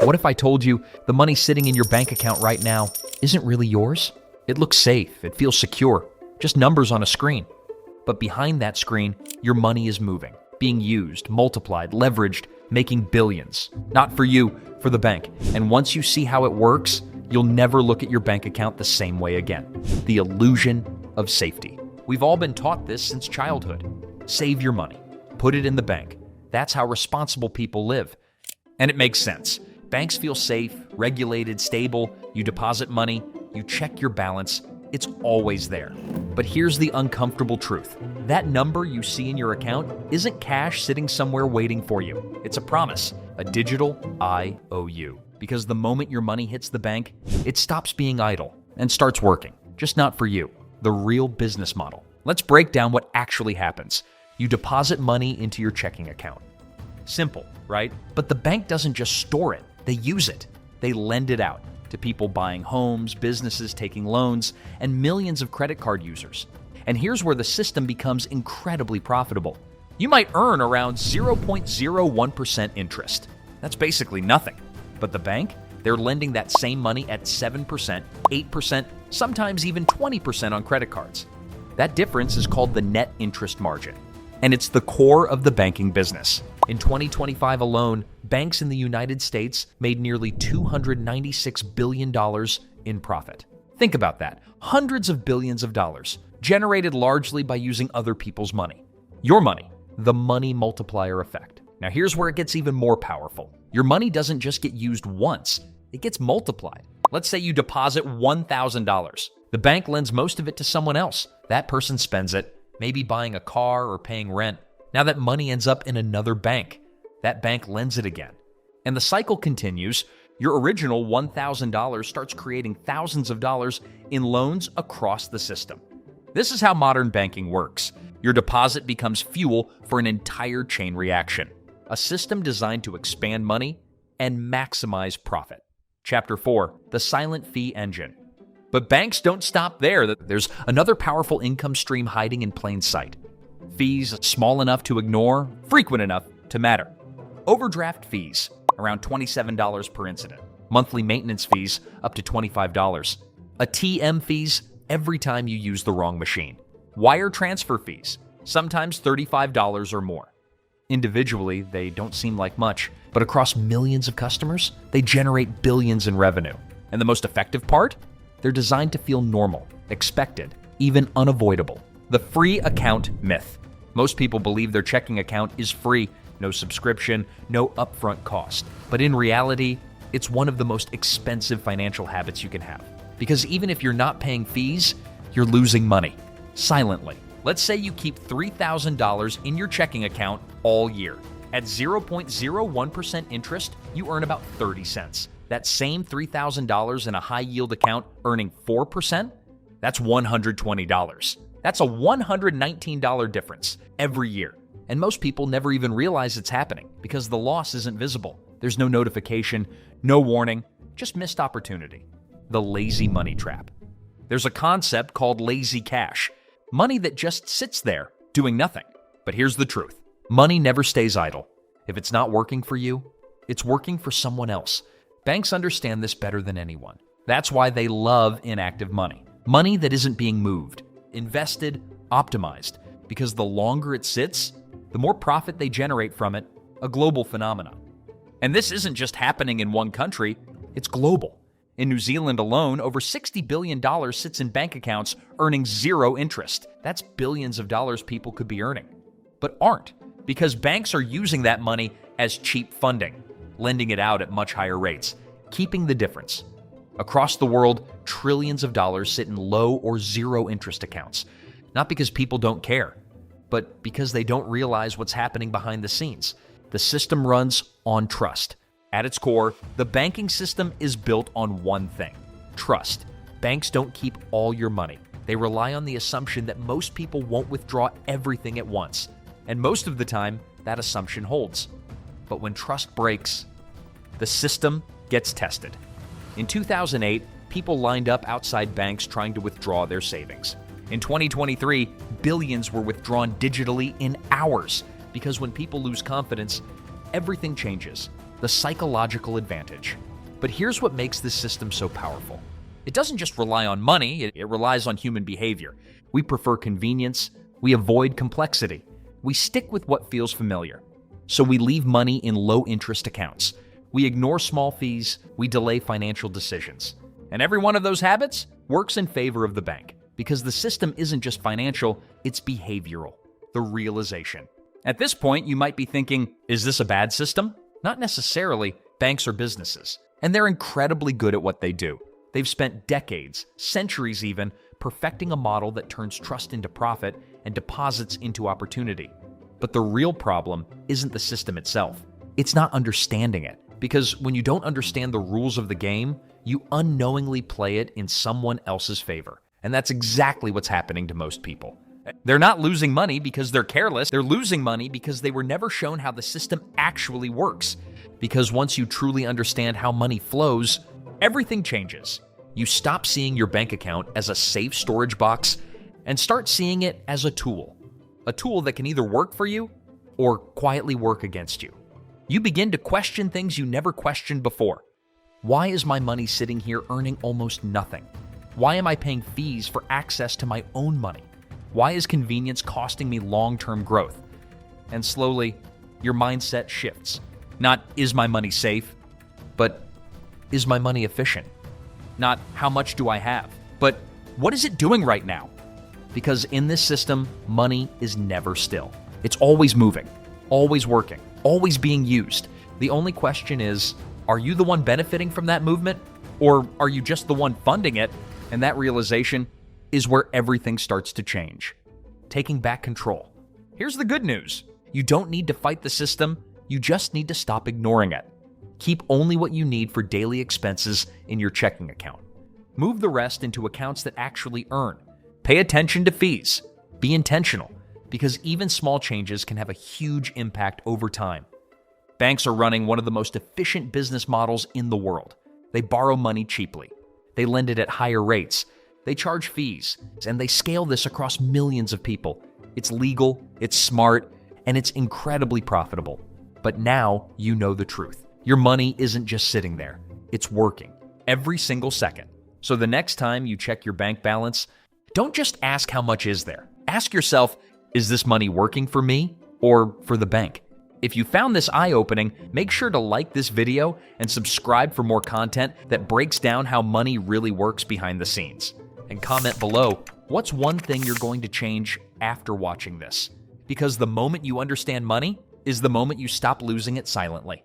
What if I told you the money sitting in your bank account right now isn't really yours? It looks safe, it feels secure, just numbers on a screen. But behind that screen, your money is moving, being used, multiplied, leveraged, making billions. Not for you, for the bank. And once you see how it works, you'll never look at your bank account the same way again. The illusion of safety. We've all been taught this since childhood. Save your money. Put it in the bank. That's how responsible people live. And it makes sense. Banks feel safe, regulated, stable. You deposit money, you check your balance. It's always there. But here's the uncomfortable truth. That number you see in your account isn't cash sitting somewhere waiting for you. It's a promise, a digital IOU. Because the moment your money hits the bank, it stops being idle and starts working. Just not for you. The real business model. Let's break down what actually happens. You deposit money into your checking account. Simple, right? But the bank doesn't just store it. They use it. They lend it out to people buying homes, businesses taking loans, and millions of credit card users. And here's where the system becomes incredibly profitable. You might earn around 0.01% interest. That's basically nothing. But the bank, they're lending that same money at 7%, 8%, sometimes even 20% on credit cards. That difference is called the net interest margin. And it's the core of the banking business. In 2025 alone, banks in the United States made nearly $296 billion in profit. Think about that. Hundreds of billions of dollars, generated largely by using other people's money. Your money, the money multiplier effect. Now here's where it gets even more powerful. Your money doesn't just get used once, it gets multiplied. Let's say you deposit $1,000. The bank lends most of it to someone else. That person spends it, maybe buying a car or paying rent. Now that money ends up in another bank. That bank lends it again. And the cycle continues. Your original $1,000 starts creating thousands of dollars in loans across the system. This is how modern banking works. Your deposit becomes fuel for an entire chain reaction. A system designed to expand money and maximize profit. Chapter 4, the silent fee engine. But banks don't stop there. There's another powerful income stream hiding in plain sight. Fees small enough to ignore, frequent enough to matter. Overdraft fees, around $27 per incident. Monthly maintenance fees, up to $25. ATM fees, every time you use the wrong machine. Wire transfer fees, sometimes $35 or more. Individually, they don't seem like much, but across millions of customers, they generate billions in revenue. And the most effective part? They're designed to feel normal, expected, even unavoidable. The free account myth. Most people believe their checking account is free, no subscription, no upfront cost. But in reality, it's one of the most expensive financial habits you can have. Because even if you're not paying fees, you're losing money, silently. Let's say you keep $3,000 in your checking account all year. At 0.01% interest, you earn about 30 cents. That same $3,000 in a high-yield account earning 4%, that's $120. That's a $119 difference every year. And most people never even realize it's happening because the loss isn't visible. There's no notification, no warning, just missed opportunity. The lazy money trap. There's a concept called lazy cash. Money that just sits there, doing nothing. But here's the truth. Money never stays idle. If it's not working for you, it's working for someone else. Banks understand this better than anyone. That's why they love inactive money. Money that isn't being moved, invested, optimized. Because the longer it sits, the more profit they generate from it, a global phenomenon. And this isn't just happening in one country, it's global. In New Zealand alone, over $60 billion sits in bank accounts earning zero interest. That's billions of dollars people could be earning, but aren't, because banks are using that money as cheap funding, lending it out at much higher rates, keeping the difference. Across the world, trillions of dollars sit in low or zero interest accounts, not because people don't care, but because they don't realize what's happening behind the scenes. The system runs on trust. At its core, the banking system is built on one thing: trust. Banks don't keep all your money. They rely on the assumption that most people won't withdraw everything at once. And most of the time, that assumption holds. But when trust breaks, the system gets tested. In 2008, people lined up outside banks trying to withdraw their savings. In 2023, billions were withdrawn digitally in hours, because when people lose confidence, everything changes. the psychological advantage. But here's what makes this system so powerful. It doesn't just rely on money, it relies on human behavior. We prefer convenience, we avoid complexity, we stick with what feels familiar. So we leave money in low-interest accounts. We ignore small fees, we delay financial decisions. And every one of those habits works in favor of the bank, because the system isn't just financial, it's behavioral, the realization. At this point, you might be thinking, is this a bad system? Not necessarily. Banks are businesses, and they're incredibly good at what they do. They've spent decades, centuries even, perfecting a model that turns trust into profit and deposits into opportunity. But the real problem isn't the system itself. It's not understanding it. Because when you don't understand the rules of the game, you unknowingly play it in someone else's favor. And that's exactly what's happening to most people. They're not losing money because they're careless. They're losing money because they were never shown how the system actually works. Because once you truly understand how money flows, everything changes. You stop seeing your bank account as a safe storage box and start seeing it as a tool. A tool that can either work for you or quietly work against you. You begin to question things you never questioned before. Why is my money sitting here earning almost nothing? Why am I paying fees for access to my own money? Why is convenience costing me long-term growth? And slowly, your mindset shifts. Not, is my money safe? But, is my money efficient? Not, how much do I have? But, what is it doing right now? Because in this system, money is never still. It's always moving, always working, always being used. The only question is, are you the one benefiting from that movement? Or are you just the one funding it? And that realization is where everything starts to change. Taking back control. Here's the good news. You don't need to fight the system. You just need to stop ignoring it. Keep only what you need for daily expenses in your checking account. Move the rest into accounts that actually earn. Pay attention to fees. Be intentional, because even small changes can have a huge impact over time. Banks are running one of the most efficient business models in the world. They borrow money cheaply. They lend it at higher rates. They charge fees, and they scale this across millions of people. It's legal, it's smart, and it's incredibly profitable. But now you know the truth. Your money isn't just sitting there. It's working every single second. So the next time you check your bank balance, don't just ask how much is there. Ask yourself, is this money working for me or for the bank? If you found this eye-opening, make sure to like this video and subscribe for more content that breaks down how money really works behind the scenes. And comment below, what's one thing you're going to change after watching this? Because the moment you understand money is the moment you stop losing it silently.